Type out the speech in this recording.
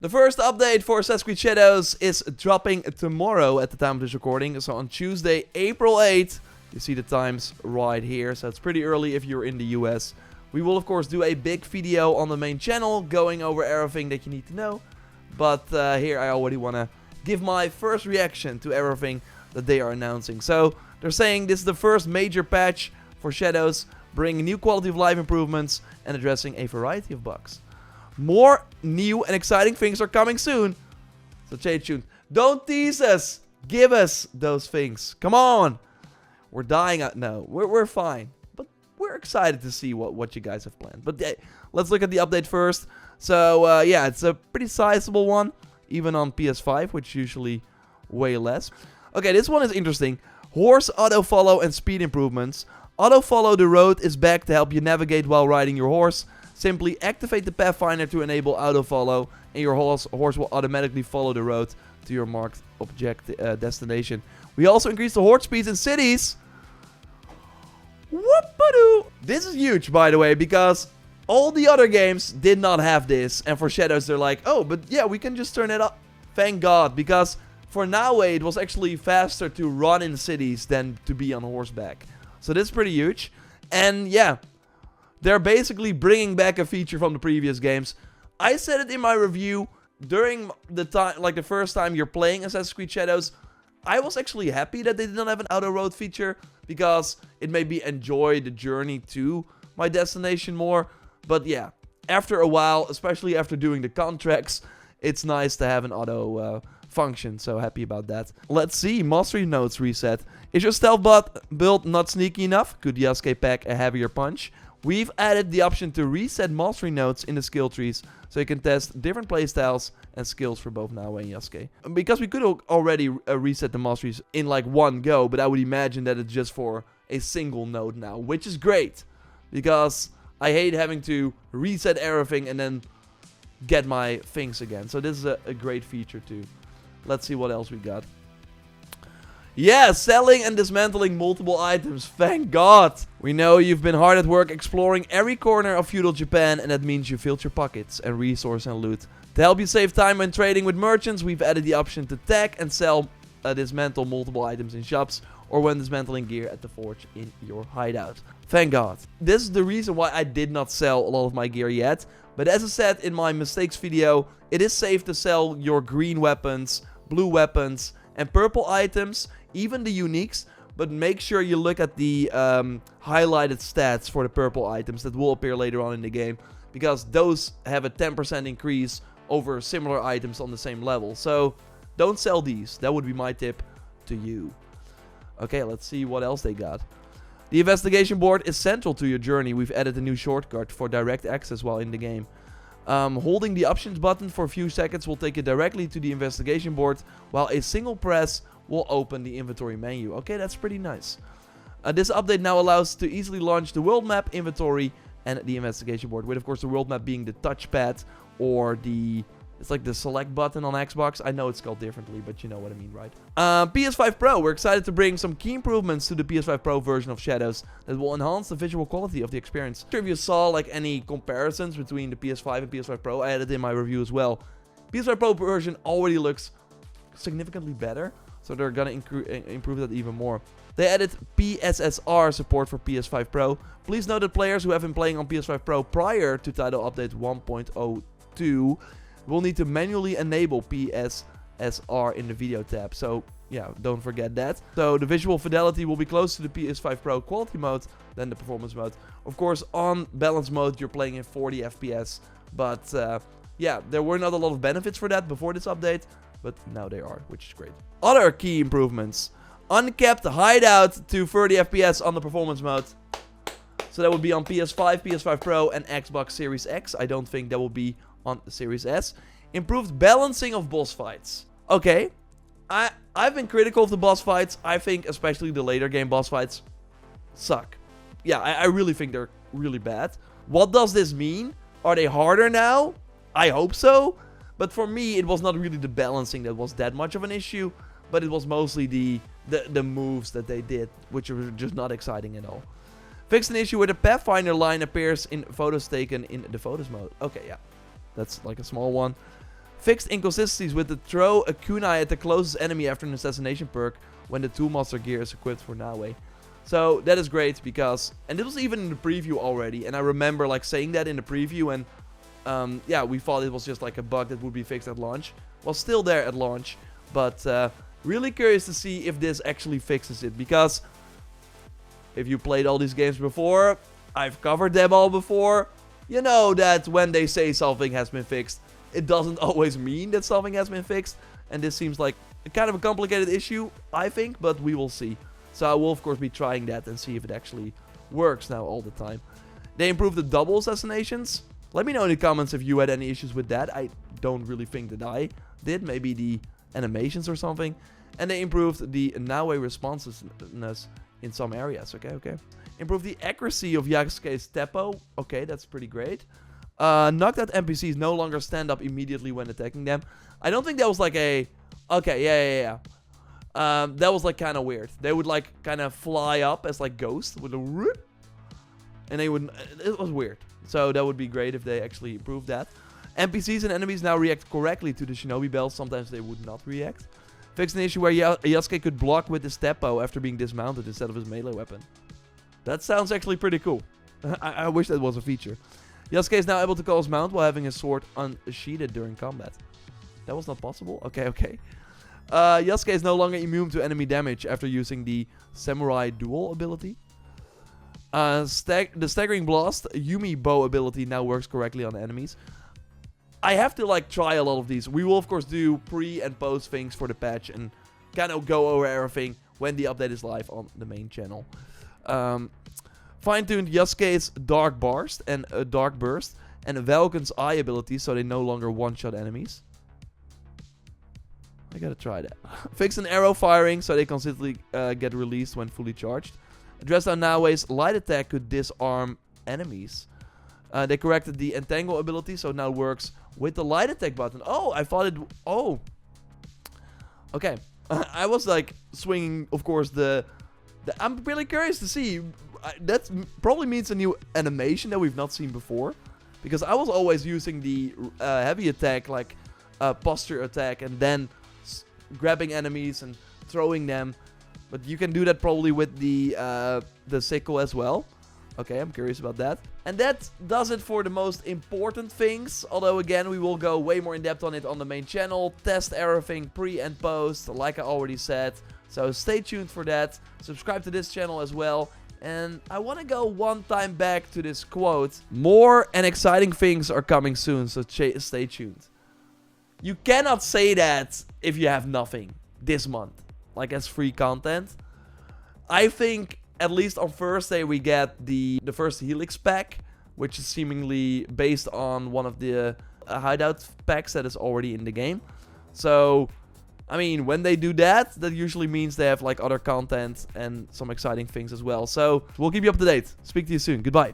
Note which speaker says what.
Speaker 1: The first update for Assassin's Creed Shadows is dropping tomorrow at the time of this recording. So on Tuesday, April 8th. You see the times right here. So it's pretty early if you're in the US. We will, of course, do a big video on the main channel going over everything that you need to know. But here I already want to give my first reaction to everything that they are announcing. So they're saying this is the first major patch for Shadows, bringing new quality of life improvements and addressing a variety of bugs. More new and exciting things are coming soon. So stay tuned. Don't tease us. Give us those things. Come on. We're dying out. No, we're fine. But we're excited to see what you guys have planned. But let's look at the update first. So yeah, it's a pretty sizable one. Even on PS5, which is usually way less. Okay, this one is interesting. Horse auto-follow and speed improvements. Auto-follow the road is back to help you navigate while riding your horse. Simply activate the Pathfinder to enable auto-follow, and your horse will automatically follow the road to your marked destination. We also increased the horse speeds in cities. Whoop-a-doo! This is huge, by the way, because all the other games did not have this. And for Shadows, they're like, oh, but yeah, we can just turn it up. Thank God, because for now, it was actually faster to run in cities than to be on horseback. So this is pretty huge. And yeah, they're basically bringing back a feature from the previous games. I said it in my review during the time, like the first time you're playing Assassin's Creed Shadows. I was actually happy that they did not have an auto road feature because it made me enjoy the journey to my destination more. But yeah, after a while, especially after doing the contracts, it's nice to have an auto function. So happy about that. Let's see. Mastery notes reset. Is your stealth build not sneaky enough? Could the Yasuke pack a heavier punch? We've added the option to reset mastery notes in the skill trees, so you can test different playstyles and skills for both Naoe and Yasuke. Because we could already reset the masteries in like one go, but I would imagine that it's just for a single node now, which is great. Because I hate having to reset everything and then get my things again. So this is a great feature too. Let's see what else we got. Yeah, selling and dismantling multiple items. Thank God. We know you've been hard at work exploring every corner of feudal Japan, and that means you filled your pockets and resource and loot. To help you save time when trading with merchants, we've added the option to tag and sell dismantle multiple items in shops or when dismantling gear at the forge in your hideout. Thank God. This is the reason why I did not sell a lot of my gear yet. But as I said in my mistakes video, it is safe to sell your green weapons, blue weapons, and purple items, even the uniques. But make sure you look at the highlighted stats for the purple items that will appear later on in the game, because those have a 10% increase over similar items on the same level. So don't sell these. That would be my tip to you. Okay, let's see what else they got. The investigation board is central to your journey. We've added a new shortcut for direct access while in the game. Holding the options button for a few seconds will take you directly to the investigation board, while a single press will open the inventory menu. Okay, that's pretty nice. This update now allows to easily launch the world map, inventory, and the investigation board, with of course the world map being the touchpad or the... It's like the select button on Xbox. I know it's called differently, but you know what I mean, right? PS5 Pro. We're excited to bring some key improvements to the PS5 Pro version of Shadows that will enhance the visual quality of the experience. If you saw like any comparisons between the PS5 and PS5 Pro, I added in my review as well. PS5 Pro version already looks significantly better, so they're gonna improve that even more. They added PSSR support for PS5 Pro. Please note that players who have been playing on PS5 Pro prior to title update 1.02 will need to manually enable PSSR in the video tab. So yeah, don't forget that. So the visual fidelity will be close to the PS5 Pro quality mode than the performance mode. Of course, on balance mode, you're playing in 40 FPS. But yeah, there were not a lot of benefits for that before this update, but now they are, which is great. Other key improvements. Uncapped hideout to 30 FPS on the performance mode. So that would be on PS5, PS5 Pro, and Xbox Series X. I don't think that will be on the Series S. Improved balancing of boss fights. Okay, I've been critical of the boss fights. I think especially the later game boss fights suck. Yeah, I really think they're really bad. What does this mean? Are they harder now? I hope so. But for me, it was not really the balancing that was that much of an issue, but it was mostly the moves that they did, which were just not exciting at all. Fixed an issue where the Pathfinder line appears in photos taken in the photos mode. Okay, yeah. That's like a small one. Fixed inconsistencies with the throw a kunai at the closest enemy after an assassination perk when the tool monster gear is equipped for Nawe. So that is great because, and it was even in the preview already, and I remember like saying that in the preview, and yeah, we thought it was just like a bug that would be fixed at launch. Well, still there at launch, but really curious to see if this actually fixes it, because if you played all these games before, I've covered them all before, you know that when they say something has been fixed, it doesn't always mean that something has been fixed, and this seems like a kind of a complicated issue, I think, but we will see. So I will of course be trying that and see if it actually works now all the time. They improved the double assassinations. Let me know in the comments if you had any issues with that. I don't really think that I did. Maybe the animations or something. And they improved the Nawe responsiveness in some areas. Okay. Improved the accuracy of Yasuke's Teppo. Okay, that's pretty great. Knocked out NPCs no longer stand up immediately when attacking them. I don't think that was like a... Okay, yeah. That was like kind of weird. They would like kind of fly up as like ghosts with a whoop, and they would. It was weird. So that would be great if they actually improved that. NPCs and enemies now react correctly to the shinobi bells. Sometimes they would not react. Fixed an issue where Yasuke could block with his Teppo after being dismounted instead of his melee weapon. That sounds actually pretty cool. I wish that was a feature. Yasuke is now able to call his mount while having his sword unsheathed during combat. That was not possible? Okay. Yasuke is no longer immune to enemy damage after using the Samurai Duel ability. The Staggering Blast Yumi Bow ability now works correctly on enemies. I have to like try a lot of these. We will of course do pre and post things for the patch and kind of go over everything when the update is live on the main channel. Fine-tuned Yasuke's Dark Burst and Valken's Eye ability so they no longer one-shot enemies. I gotta try that. Fix an arrow firing so they consistently get released when fully charged. Addressed on Nawe's light attack could disarm enemies. They corrected the entangle ability so it now works with the light attack button. Oh, I thought it... Oh. Okay. I was like swinging, of course, I'm really curious to see. That probably means a new animation that we've not seen before. Because I was always using the heavy attack, like posture attack, and then grabbing enemies and throwing them. But you can do that probably with the sickle as well. Okay, I'm curious about that. And that does it for the most important things. Although again, we will go way more in depth on it on the main channel. Test everything pre and post, like I already said. So stay tuned for that. Subscribe to this channel as well. And I want to go one time back to this quote. More and exciting things are coming soon, so stay tuned. You cannot say that if you have nothing this month, like as free content. I think at least on Thursday we get the first Helix pack, which is seemingly based on one of the hideout packs that is already in the game. So, I mean, when they do that, that usually means they have like other content and some exciting things as well. So, we'll keep you up to date. Speak to you soon. Goodbye.